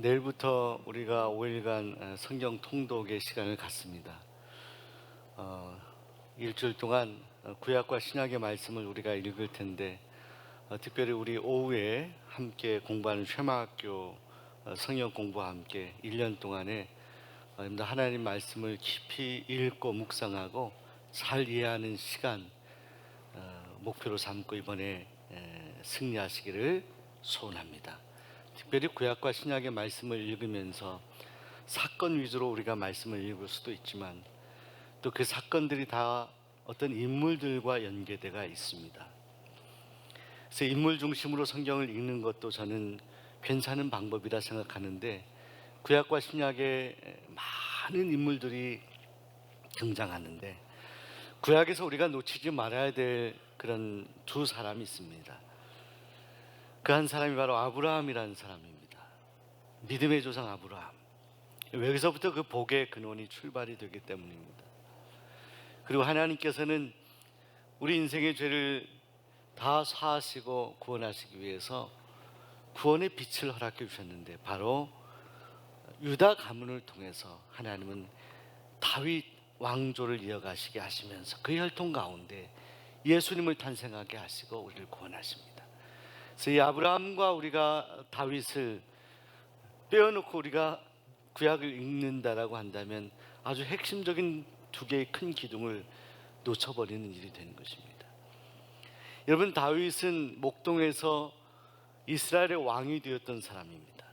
내일부터 우리가 5일간 성경 통독의 시간을 갖습니다. 일주일 동안 구약과 신약의 말씀을 우리가 읽을 텐데 특별히 우리 오후에 함께 공부하는 쉐마학교 성경 공부와 함께 1년 동안에 하나님 말씀을 깊이 읽고 묵상하고 잘 이해하는 시간 목표로 삼고 이번에 승리하시기를 소원합니다. 특별히 구약과 신약의 말씀을 읽으면서 사건 위주로 우리가 말씀을 읽을 수도 있지만 또 그 사건들이 다 어떤 인물들과 연계되어 있습니다. 그래서 인물 중심으로 성경을 읽는 것도 저는 괜찮은 방법이라 생각하는데 구약과 신약에 많은 인물들이 등장하는데 구약에서 우리가 놓치지 말아야 될 그런 두 사람이 있습니다. 그 한 사람이 바로 아브라함이라는 사람입니다. 믿음의 조상 아브라함. 여기서부터 그 복의 근원이 출발이 되기 때문입니다. 그리고 하나님께서는 우리 인생의 죄를 다 사하시고 구원하시기 위해서 구원의 빛을 허락해 주셨는데 바로 유다 가문을 통해서 하나님은 다윗 왕조를 이어가시게 하시면서 그 혈통 가운데 예수님을 탄생하게 하시고 우리를 구원하십니다. 그래서 이 아브라함과 우리가 다윗을 빼어놓고 우리가 구약을 읽는다라고 한다면 아주 핵심적인 두 개의 큰 기둥을 놓쳐버리는 일이 되는 것입니다. 여러분, 다윗은 목동에서 이스라엘의 왕이 되었던 사람입니다.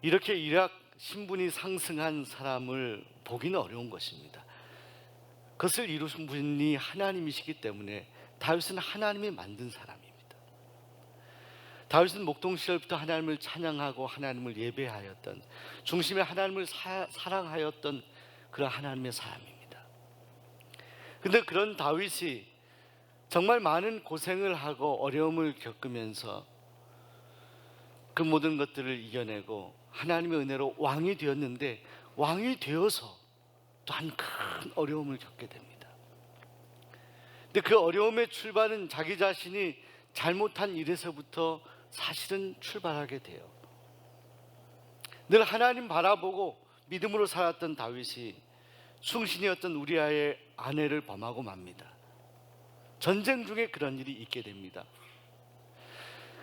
이렇게 일약 신분이 상승한 사람을 보기는 어려운 것입니다. 그것을 이루신 분이 하나님이시기 때문에 다윗은 하나님이 만든 사람입니다. 다윗은 목동 시절부터 하나님을 찬양하고 하나님을 예배하였던, 중심에 하나님을 사랑하였던 그런 하나님의 사람입니다. 그런데 그런 다윗이 정말 많은 고생을 하고 어려움을 겪으면서 그 모든 것들을 이겨내고 하나님의 은혜로 왕이 되었는데 왕이 되어서 또한 큰 어려움을 겪게 됩니다. 근데 그 어려움의 출발은 자기 자신이 잘못한 일에서부터 사실은 출발하게 돼요. 늘 하나님 바라보고 믿음으로 살았던 다윗이 충신이었던 우리아의 아내를 범하고 맙니다. 전쟁 중에 그런 일이 있게 됩니다.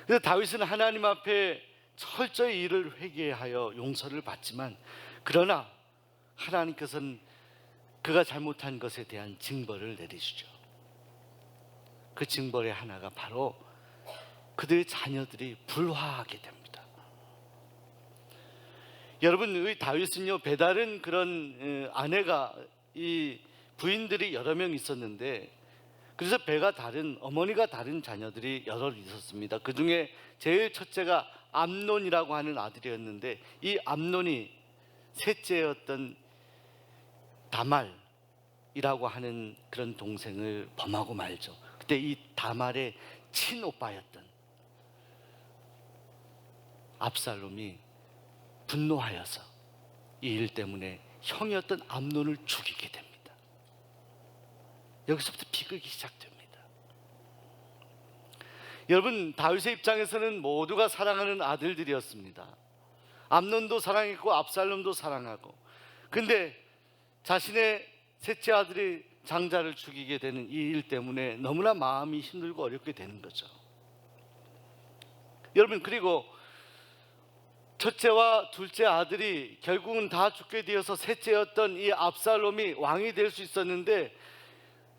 그래서 다윗은 하나님 앞에 철저히 이를 회개하여 용서를 받지만 그러나 하나님께서는 그가 잘못한 것에 대한 징벌을 내리시죠. 그 징벌의 하나가 바로 그들의 자녀들이 불화하게 됩니다. 여러분, 이 다윗은요, 배다른 그런 아내가 이 부인들이 여러 명 있었는데 그래서 배가 다른, 어머니가 다른 자녀들이 여러 있었습니다. 그 중에 제일 첫째가 암논이라고 하는 아들이었는데 이 암논이 셋째였던 다말이라고 하는 그런 동생을 범하고 말죠. 그때 이 다말의 친오빠였던 압살롬이 분노하여서 이 일 때문에 형이었던 암논을 죽이게 됩니다. 여기서부터 비극이 시작됩니다. 여러분, 다윗의 입장에서는 모두가 사랑하는 아들들이었습니다. 암논도 사랑했고 압살롬도 사랑하고, 근데 자신의 셋째 아들이 장자를 죽이게 되는 이 일 때문에 너무나 마음이 힘들고 어렵게 되는 거죠. 여러분, 그리고 첫째와 둘째 아들이 결국은 다 죽게 되어서 셋째였던 이 압살롬이 왕이 될 수 있었는데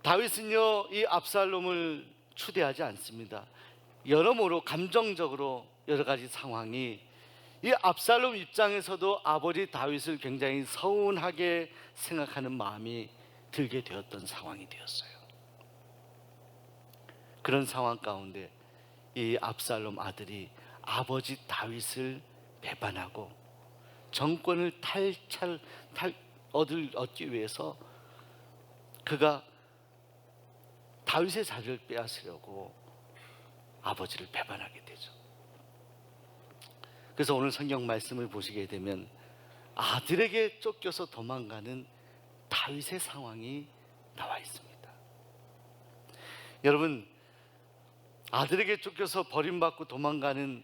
다윗은요, 이 압살롬을 추대하지 않습니다. 여러모로 감정적으로 여러 가지 상황이 이 압살롬 입장에서도 아버지 다윗을 굉장히 서운하게 생각하는 마음이 들게 되었던 상황이 되었어요. 그런 상황 가운데 이 압살롬 아들이 아버지 다윗을 배반하고 정권을 얻기 위해서 그가 다윗의 자리를 빼앗으려고 아버지를 배반하게 되죠. 그래서 오늘 성경 말씀을 보시게 되면 아들에게 쫓겨서 도망가는 다윗의 상황이 나와 있습니다. 여러분, 아들에게 쫓겨서 버림받고 도망가는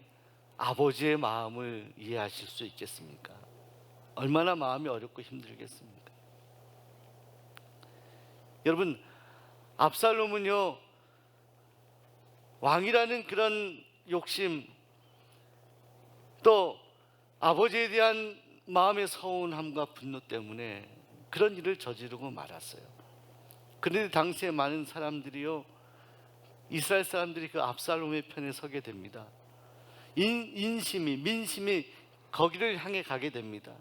아버지의 마음을 이해하실 수 있겠습니까? 얼마나 마음이 어렵고 힘들겠습니까? 여러분, 압살롬은요, 왕이라는 그런 욕심, 또 아버지에 대한 마음의 서운함과 분노 때문에 그런 일을 저지르고 말았어요. 그런데 당시에 많은 사람들이요, 이스라엘 사람들이 그 압살롬의 편에 서게 됩니다. 민심이 거기를 향해 가게 됩니다.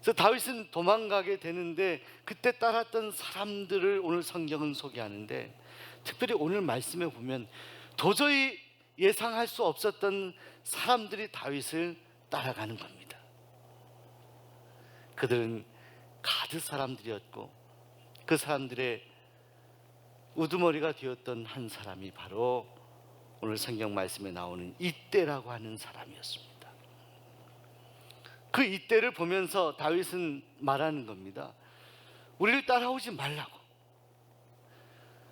그래서 다윗은 도망가게 되는데 그때 따랐던 사람들을 오늘 성경은 소개하는데, 특별히 오늘 말씀에 보면 도저히 예상할 수 없었던 사람들이 다윗을 따라가는 겁니다. 그들은 가드 사람들이었고 그 사람들의 우두머리가 되었던 한 사람이 바로 오늘 성경 말씀에 나오는 이때라고 하는 사람이었습니다. 그 이때를 보면서 다윗은 말하는 겁니다. 우리를 따라오지 말라고.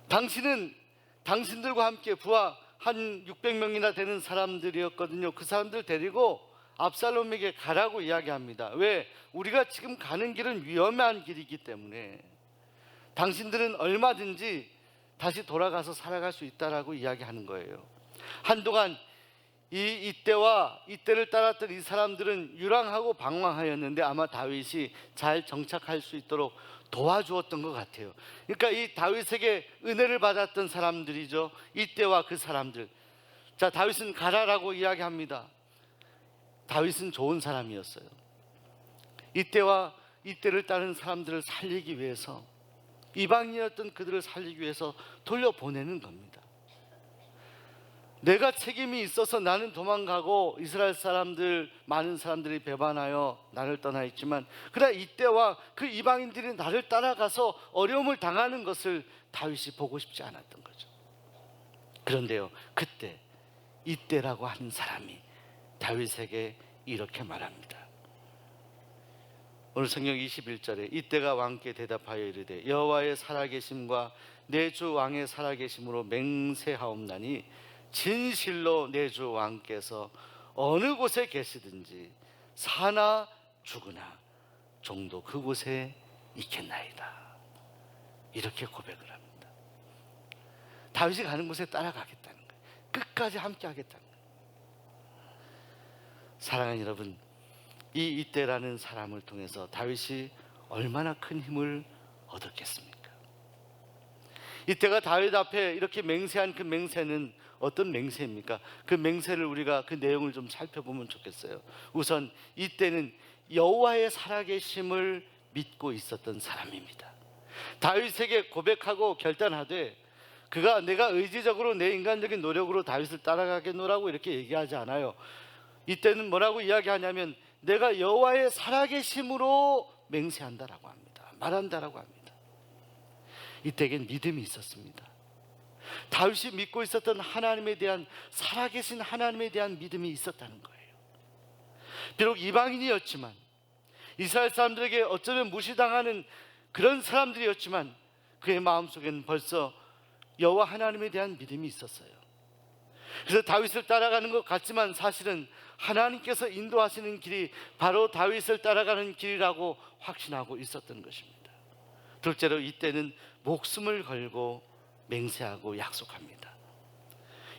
당신은 당신들과 함께 부하 한 600명이나 되는 사람들이었거든요. 그 사람들 데리고 압살롬에게 가라고 이야기합니다. 왜? 우리가 지금 가는 길은 위험한 길이기 때문에 당신들은 얼마든지 다시 돌아가서 살아갈 수 있다라고 이야기하는 거예요. 한동안 이때와 이때를 따랐던 이 사람들은 유랑하고 방황하였는데 아마 다윗이 잘 정착할 수 있도록 도와주었던 것 같아요. 그러니까 이 다윗에게 은혜를 받았던 사람들이죠. 이때와 그 사람들. 자, 다윗은 가라라고 이야기합니다. 다윗은 좋은 사람이었어요. 이때와 이때를 따른 사람들을 살리기 위해서, 이방인이었던 그들을 살리기 위해서 돌려보내는 겁니다. 내가 책임이 있어서 나는 도망가고 이스라엘 사람들, 많은 사람들이 배반하여 나를 떠나 있지만, 그러나 이때와 그 이방인들이 나를 따라가서 어려움을 당하는 것을 다윗이 보고 싶지 않았던 거죠. 그런데요, 그때 이때라고 하는 사람이 다윗에게 이렇게 말합니다. 오늘 성경 21절에 이때가 왕께 대답하여 이르되 여호와의 살아계심과 내 주 왕의 살아계심으로 맹세하옵나니 진실로 내 주 왕께서 어느 곳에 계시든지 사나 죽으나 종도 그곳에 있겠나이다. 이렇게 고백을 합니다. 다윗이 가는 곳에 따라가겠다는 거예요. 끝까지 함께 하겠다는 거예요. 사랑하는 여러분, 이때라는 사람을 통해서 다윗이 얼마나 큰 힘을 얻었겠습니까? 이때가 다윗 앞에 이렇게 맹세한 그 맹세는 어떤 맹세입니까? 그 맹세를 우리가 그 내용을 좀 살펴보면 좋겠어요. 우선 이때는 여호와의 살아계심을 믿고 있었던 사람입니다. 다윗에게 고백하고 결단하되, 그가 내가 의지적으로 내 인간적인 노력으로 다윗을 따라가겠노라고 이렇게 얘기하지 않아요. 이때는 뭐라고 이야기하냐면 내가 여호와의 살아계심으로 맹세한다라고 합니다. 말한다라고 합니다. 이때에겐 믿음이 있었습니다. 다윗이 믿고 있었던 하나님에 대한, 살아계신 하나님에 대한 믿음이 있었다는 거예요. 비록 이방인이었지만, 이스라엘 사람들에게 어쩌면 무시당하는 그런 사람들이었지만 그의 마음속에는 벌써 여호와 하나님에 대한 믿음이 있었어요. 그래서 다윗을 따라가는 것 같지만 사실은 하나님께서 인도하시는 길이 바로 다윗을 따라가는 길이라고 확신하고 있었던 것입니다. 둘째로 이때는 목숨을 걸고 맹세하고 약속합니다.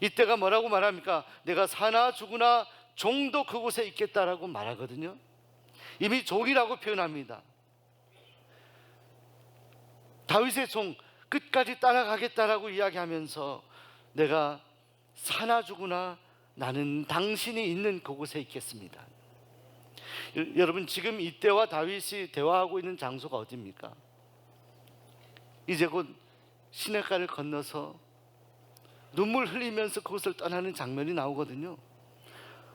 이때가 뭐라고 말합니까? 내가 사나 죽으나 종도 그곳에 있겠다라고 말하거든요. 이미 종이라고 표현합니다. 다윗의 종, 끝까지 따라가겠다라고 이야기하면서 내가 사나 죽으나 나는 당신이 있는 그곳에 있겠습니다. 여러분, 지금 이때와 다윗이 대화하고 있는 장소가 어디입니까? 이제 곧 시냇가를 건너서 눈물 흘리면서 그곳을 떠나는 장면이 나오거든요.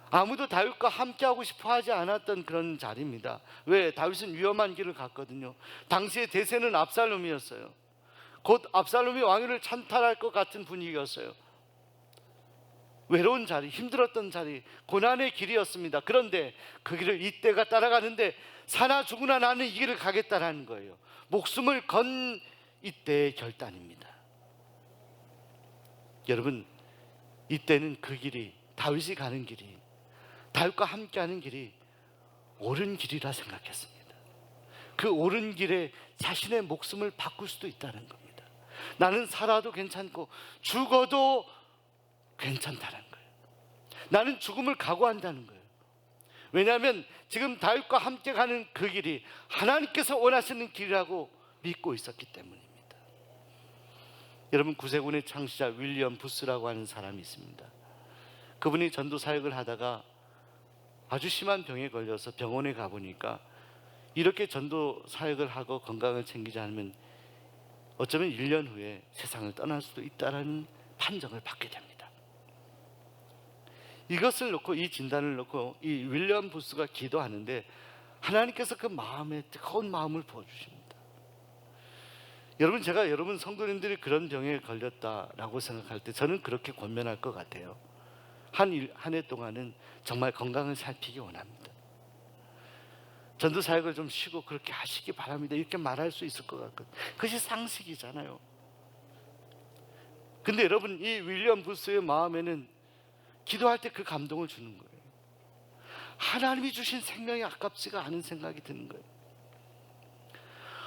아무도 다윗과 함께하고 싶어 하지 않았던 그런 자리입니다. 왜? 다윗은 위험한 길을 갔거든요. 당시의 대세는 압살롬이었어요. 곧 압살롬이 왕위를 찬탈할 것 같은 분위기였어요. 외로운 자리, 힘들었던 자리, 고난의 길이었습니다. 그런데 그 길을 이때가 따라가는데 사나 죽으나 나는 이 길을 가겠다라는 거예요. 목숨을 건 이때의 결단입니다. 여러분, 이때는 그 길이, 다윗이 가는 길이 다윗과 함께하는 길이 옳은 길이라 생각했습니다. 그 옳은 길에 자신의 목숨을 바꿀 수도 있다는 겁니다. 나는 살아도 괜찮고 죽어도 괜찮다는 거예요. 나는 죽음을 각오한다는 거예요. 왜냐하면 지금 다윗과 함께 가는 그 길이 하나님께서 원하시는 길이라고 믿고 있었기 때문입니다. 여러분, 구세군의 창시자 윌리엄 부스라고 하는 사람이 있습니다. 그분이 전도 사역을 하다가 아주 심한 병에 걸려서 병원에 가보니까 이렇게 전도 사역을 하고 건강을 챙기지 않으면 어쩌면 1년 후에 세상을 떠날 수도 있다는 판정을 받게 됩니다. 이것을 놓고, 이 진단을 놓고 이 윌리엄 부스가 기도하는데 하나님께서 그 마음에 뜨거운 마음을 부어주십니다. 여러분, 제가 여러분 성도님들이 그런 병에 걸렸다라고 생각할 때 저는 그렇게 권면할 것 같아요. 한 해 동안은 정말 건강을 살피기 원합니다. 전도 사역을 좀 쉬고 그렇게 하시기 바랍니다. 이렇게 말할 수 있을 것 같거든요. 그것이 상식이잖아요. 근데 여러분, 이 윌리엄 부스의 마음에는 기도할 때 그 감동을 주는 거예요. 하나님이 주신 생명이 아깝지가 않은 생각이 드는 거예요.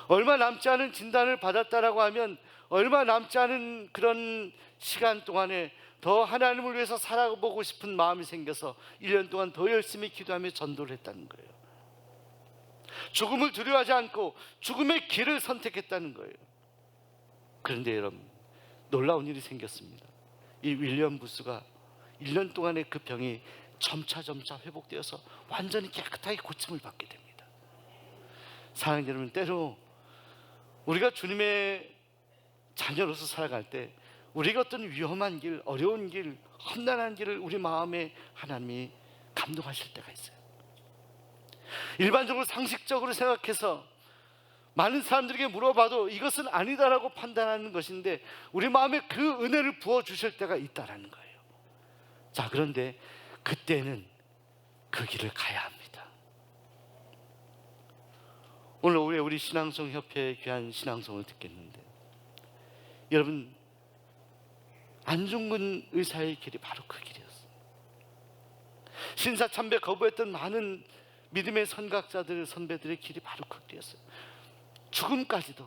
얼마 남지 않은 진단을 받았다라고 하면 얼마 남지 않은 그런 시간 동안에 더 하나님을 위해서 살아보고 싶은 마음이 생겨서 1년 동안 더 열심히 기도하며 전도를 했다는 거예요. 죽음을 두려워하지 않고 죽음의 길을 선택했다는 거예요. 그런데 여러분, 놀라운 일이 생겼습니다. 이 윌리엄 부스가 1년 동안의 그 병이 점차 회복되어서 완전히 깨끗하게 고침을 받게 됩니다. 사랑하는 여러분, 때로 우리가 주님의 자녀로서 살아갈 때 우리가 어떤 위험한 길, 어려운 길, 험난한 길을 우리 마음에 하나님이 감동하실 때가 있어요. 일반적으로 상식적으로 생각해서 많은 사람들에게 물어봐도 이것은 아니다라고 판단하는 것인데 우리 마음에 그 은혜를 부어주실 때가 있다라는 거예요. 자, 그런데 그때는 그 길을 가야 합니다. 오늘 오후에 우리 신앙송 협회의 귀한 신앙송을 듣겠는데, 여러분, 안중근 의사의 길이 바로 그 길이었어요. 신사참배 거부했던 많은 믿음의 선각자들, 선배들의 길이 바로 그 길이었어요. 죽음까지도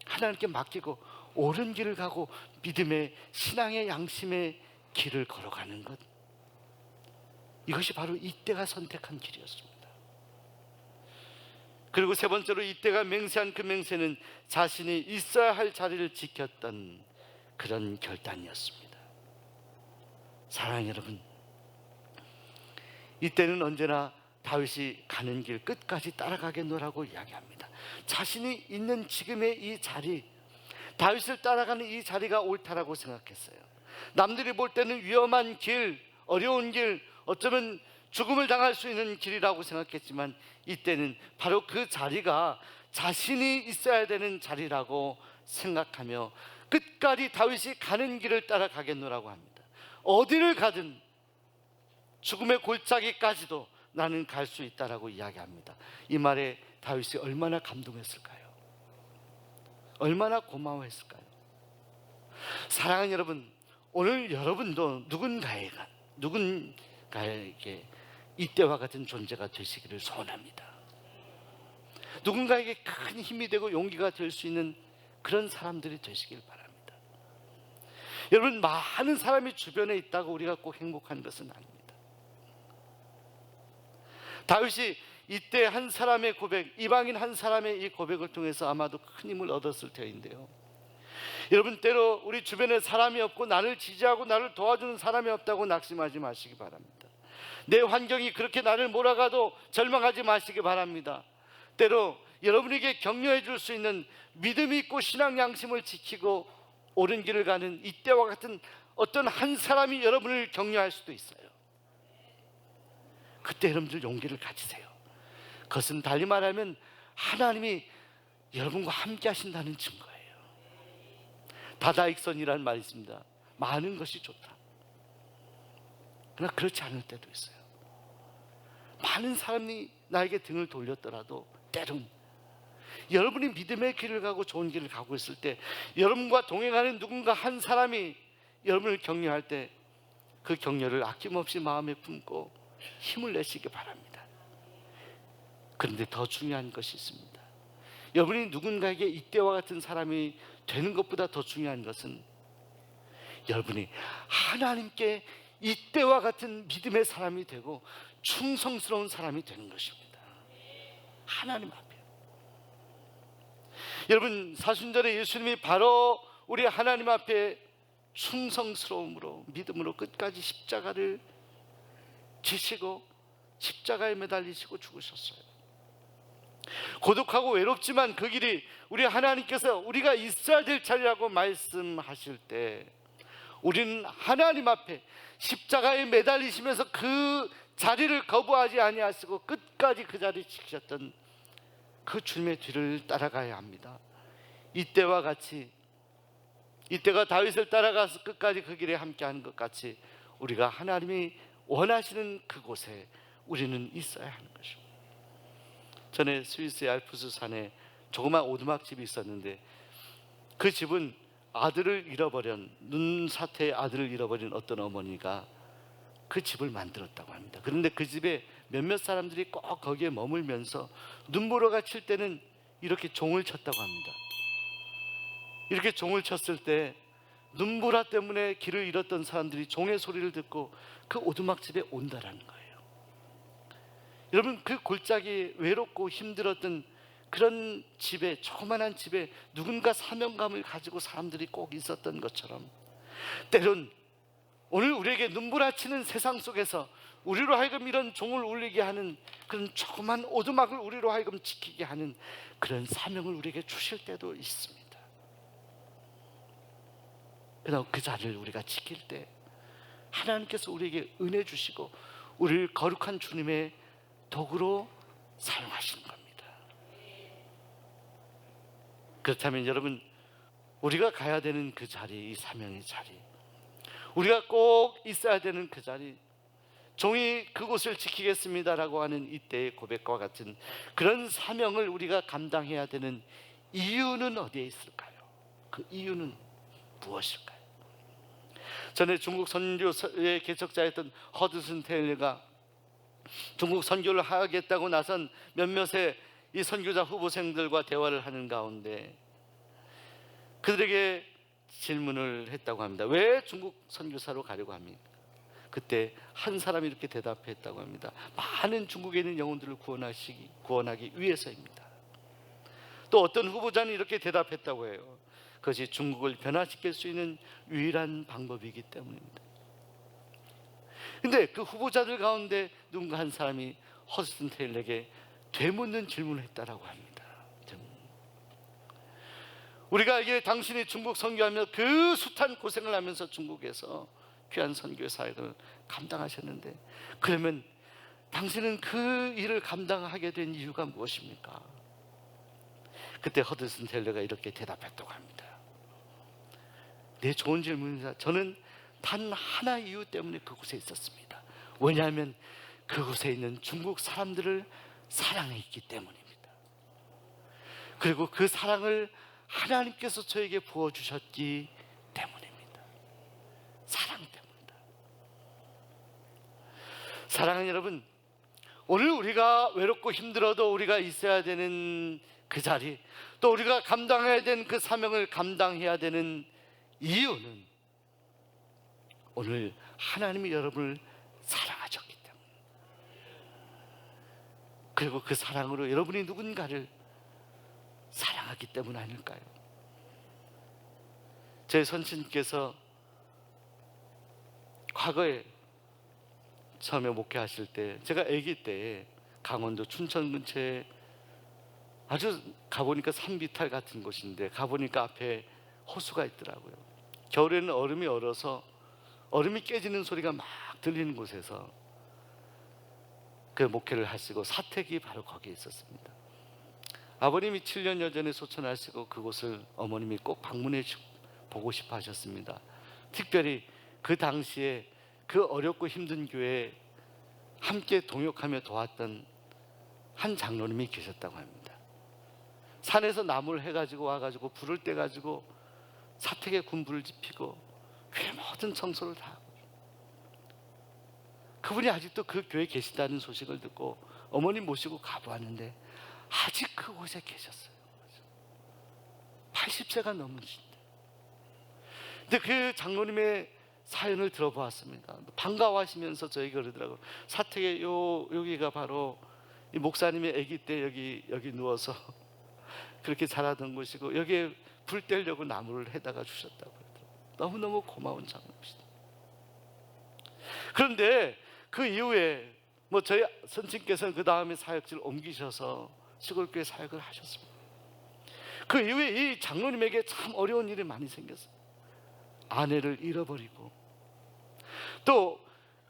하나님께 맡기고 옳은 길을 가고 믿음의, 신앙의, 양심의 길을 걸어가는 것, 이것이 바로 이때가 선택한 길이었습니다. 그리고 세 번째로, 이때가 맹세한 그 맹세는 자신이 있어야 할 자리를 지켰던 그런 결단이었습니다. 사랑하는 여러분, 이때는 언제나 다윗이 가는 길 끝까지 따라가겠노라고 이야기합니다. 자신이 있는 지금의 이 자리, 다윗을 따라가는 이 자리가 옳다라고 생각했어요. 남들이 볼 때는 위험한 길, 어려운 길, 어쩌면 죽음을 당할 수 있는 길이라고 생각했지만 이때는 바로 그 자리가 자신이 있어야 되는 자리라고 생각하며 끝까지 다윗이 가는 길을 따라가겠노라고 합니다. 어디를 가든 죽음의 골짜기까지도 나는 갈 수 있다라고 이야기합니다. 이 말에 다윗이 얼마나 감동했을까요? 얼마나 고마워했을까요? 사랑하는 여러분, 오늘 여러분도 누군가에게 이때와 같은 존재가 되시기를 소원합니다. 누군가에게 큰 힘이 되고 용기가 될 수 있는 그런 사람들이 되시길 바랍니다. 여러분, 많은 사람이 주변에 있다고 우리가 꼭 행복한 것은 아닙니다. 다윗이 이때 한 사람의 고백, 이방인 한 사람의 이 고백을 통해서 아마도 큰 힘을 얻었을 터인데요, 여러분, 때로 우리 주변에 사람이 없고 나를 지지하고 나를 도와주는 사람이 없다고 낙심하지 마시기 바랍니다. 내 환경이 그렇게 나를 몰아가도 절망하지 마시기 바랍니다. 때로 여러분에게 격려해 줄 수 있는 믿음이 있고 신앙 양심을 지키고 옳은 길을 가는 이때와 같은 어떤 한 사람이 여러분을 격려할 수도 있어요. 그때 여러분들 용기를 가지세요. 그것은 달리 말하면 하나님이 여러분과 함께 하신다는 증거예요. 다다익선이라는 말이 있습니다. 많은 것이 좋다. 그러나 그렇지 않을 때도 있어요. 많은 사람이 나에게 등을 돌렸더라도 때론 여러분이 믿음의 길을 가고 좋은 길을 가고 있을 때 여러분과 동행하는 누군가 한 사람이 여러분을 격려할 때 그 격려를 아낌없이 마음에 품고 힘을 내시기 바랍니다. 그런데 더 중요한 것이 있습니다. 여러분이 누군가에게 이때와 같은 사람이 되는 것보다 더 중요한 것은 여러분이 하나님께 이때와 같은 믿음의 사람이 되고 충성스러운 사람이 되는 것입니다. 하나님 앞에. 여러분, 사순절에 예수님이 바로 우리 하나님 앞에 충성스러움으로 믿음으로 끝까지 십자가를 지시고 십자가에 매달리시고 죽으셨어요. 고독하고 외롭지만 그 길이 우리 하나님께서 우리가 있어야 될 자리라고 말씀하실 때 우리는 하나님 앞에 십자가에 매달리시면서 그 자리를 거부하지 아니하시고 끝까지 그 자리 지키셨던 그 주님의 뒤를 따라가야 합니다. 이때와 같이, 이때가 다윗을 따라가서 끝까지 그 길에 함께하는 것 같이 우리가 하나님이 원하시는 그곳에 우리는 있어야 하는 것입니다. 전에 스위스의 알프스 산에 조그만 오두막집이 있었는데 그 집은 아들을 잃어버린, 눈사태의 아들을 잃어버린 어떤 어머니가 그 집을 만들었다고 합니다. 그런데 그 집에 몇몇 사람들이 꼭 거기에 머물면서 눈보라가 칠 때는 이렇게 종을 쳤다고 합니다. 이렇게 종을 쳤을 때 눈보라 때문에 길을 잃었던 사람들이 종의 소리를 듣고 그 오두막집에 온다라는 거예요. 여러분, 그 골짜기 외롭고 힘들었던 그런 집에, 조그만한 집에 누군가 사명감을 가지고 사람들이 꼭 있었던 것처럼 때론 오늘 우리에게 눈부라치는 세상 속에서 우리로 하여금 이런 종을 울리게 하는 그런 조그만 오두막을 우리로 하여금 지키게 하는 그런 사명을 우리에게 주실 때도 있습니다. 그러나 그 자리를 우리가 지킬 때 하나님께서 우리에게 은혜 주시고 우리를 거룩한 주님의 도구로 사용하시는 겁니다. 그렇다면 여러분, 우리가 가야 되는 그 자리, 이 사명의 자리, 우리가 꼭 있어야 되는 그 자리, 종이 그곳을 지키겠습니다라고 하는 이때의 고백과 같은 그런 사명을 우리가 감당해야 되는 이유는 어디에 있을까요? 그 이유는 무엇일까요? 전에 중국 선교의 개척자였던 허드슨 테일러가 중국 선교를 하겠다고 나선 몇몇의 이 선교자 후보생들과 대화를 하는 가운데 그들에게 질문을 했다고 합니다. 왜 중국 선교사로 가려고 합니까? 그때 한 사람이 이렇게 대답했다고 합니다. 많은 중국에 있는 영혼들을 구원하기 위해서입니다. 또 어떤 후보자는 이렇게 대답했다고 해요. 그것이 중국을 변화시킬 수 있는 유일한 방법이기 때문입니다. 근데 그 후보자들 가운데 누군가 한 사람이 허드슨 테일러에게 되묻는 질문을 했다라고 합니다. 우리가 이게 당신이 중국 선교하며 그 숱한 고생을 하면서 중국에서 귀한 선교 사역을 감당하셨는데 그러면 당신은 그 일을 감당하게 된 이유가 무엇입니까? 그때 허드슨 테일러가 이렇게 대답했다고 합니다. 네, 좋은 질문입니다. 저는 단 하나 이유 때문에 그곳에 있었습니다. 왜냐하면 그곳에 있는 중국 사람들을 사랑했기 때문입니다. 그리고 그 사랑을 하나님께서 저에게 부어주셨기 때문입니다. 사랑 때문이다. 사랑은 여러분, 오늘 우리가 외롭고 힘들어도 우리가 있어야 되는 그 자리, 또 우리가 감당해야 되는 그 사명을 감당해야 되는 이유는 오늘 하나님이 여러분을 사랑하셨기 때문에, 그리고 그 사랑으로 여러분이 누군가를 사랑하기 때문 아닐까요? 제 선친께서 과거에 처음에 목회하실 때, 제가 아기 때 강원도 춘천 근처에 아주 가보니까 산비탈 같은 곳인데 가보니까 앞에 호수가 있더라고요. 겨울에는 얼음이 얼어서 얼음이 깨지는 소리가 막 들리는 곳에서 그 목회를 하시고 사택이 바로 거기에 있었습니다. 아버님이 7년여 전에 소천하시고 그곳을 어머님이 꼭 방문해 보고 싶어 하셨습니다. 특별히 그 당시에 그 어렵고 힘든 교회에 함께 동역하며 도왔던 한 장로님이 계셨다고 합니다. 산에서 나무를 해가지고 와가지고 불을 떼가지고 사택에 군불을 지피고 교회 모든 청소를 다 하고 그분이 아직도 그 교회에 계신다는 소식을 듣고 어머님 모시고 가보았는데 아직 그곳에 계셨어요. 80세가 넘으신데. 근데 그 장로님의 사연을 들어보았습니다. 반가워하시면서 저에게 그러더라고요. 사택에 여기가 바로 이 목사님의 아기 때 여기 누워서 그렇게 자라던 곳이고 여기에 불 떼려고 나무를 해다가 주셨다고 그러더라고요. 너무너무 고마운 장로님이시다. 그런데 그 이후에 저희 선친께서는 그 다음에 사역지를 옮기셔서 시골교회 사역을 하셨습니다. 그 이후에 이 장로님에게 참 어려운 일이 많이 생겼어요. 아내를 잃어버리고 또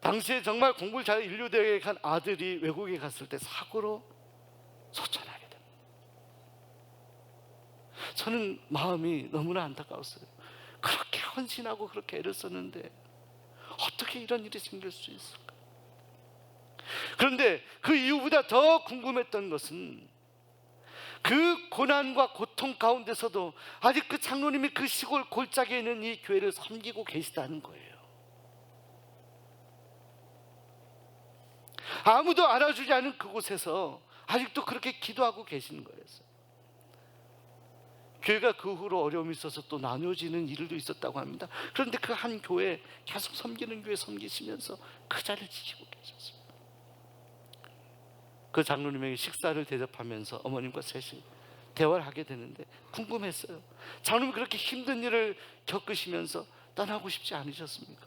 당시에 정말 공부를 잘 인류대학에 간 아들이 외국에 갔을 때 사고로 소천하게 됩니다. 저는 마음이 너무나 안타까웠어요. 그렇게 헌신하고 그렇게 애를 썼는데 어떻게 이런 일이 생길 수 있을까? 그런데 그 이유보다 더 궁금했던 것은 그 고난과 고통 가운데서도 아직 그 장로님이 그 시골 골짜기에 있는 이 교회를 섬기고 계시다는 거예요. 아무도 알아주지 않은 그곳에서 아직도 그렇게 기도하고 계시는 거였어요. 교회가 그 후로 어려움이 있어서 또 나눠지는 일도 있었다고 합니다. 그런데 그 한 교회 계속 섬기는 교회 섬기시면서 그 자리를 지키고 계셨어요. 그 장로님에게 식사를 대접하면서 어머님과 셋이 대화를 하게 되는데 궁금했어요. 장로님이 그렇게 힘든 일을 겪으시면서 떠나고 싶지 않으셨습니까?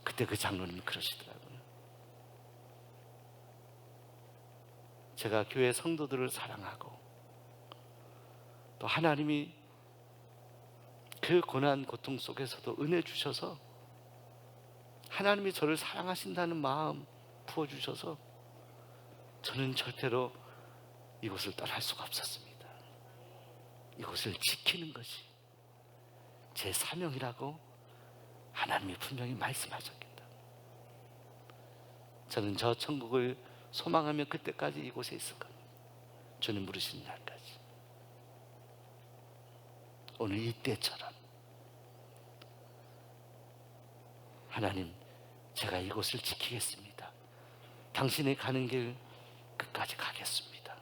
그때 그 장로님이 그러시더라고요. 제가 교회 성도들을 사랑하고 또 하나님이 그 고난 고통 속에서도 은혜 주셔서 하나님이 저를 사랑하신다는 마음 부어주셔서 저는 절대로 이곳을 떠날 수가 없었습니다. 이곳을 지키는 것이 제 사명이라고 하나님이 분명히 말씀하셨겠다. 저는 저 천국을 소망하며 그때까지 이곳에 있을 겁니다. 주님 부르시는 날까지. 오늘 이때처럼 하나님, 제가 이곳을 지키겠습니다. 당신이 가는 길 끝까지 가겠습니다.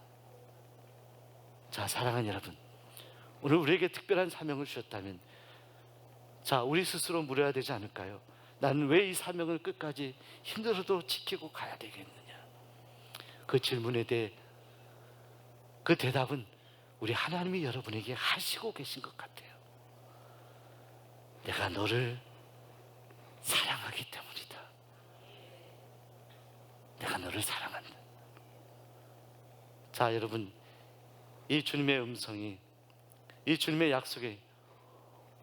자, 사랑하는 여러분, 오늘 우리에게 특별한 사명을 주셨다면 자, 우리 스스로 물어야 되지 않을까요? 나는 왜 이 사명을 끝까지 힘들어도 지키고 가야 되겠느냐? 그 질문에 대해 그 대답은 우리 하나님이 여러분에게 하시고 계신 것 같아요. 내가 너를 사랑하기 때문이다. 내가 너를 사랑한다. 자, 여러분, 이 주님의 음성이, 이 주님의 약속이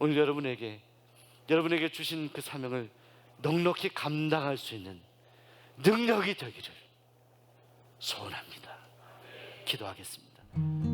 오늘 여러분에게 주신 그 사명을 넉넉히 감당할 수 있는 능력이 되기를 소원합니다. 기도하겠습니다.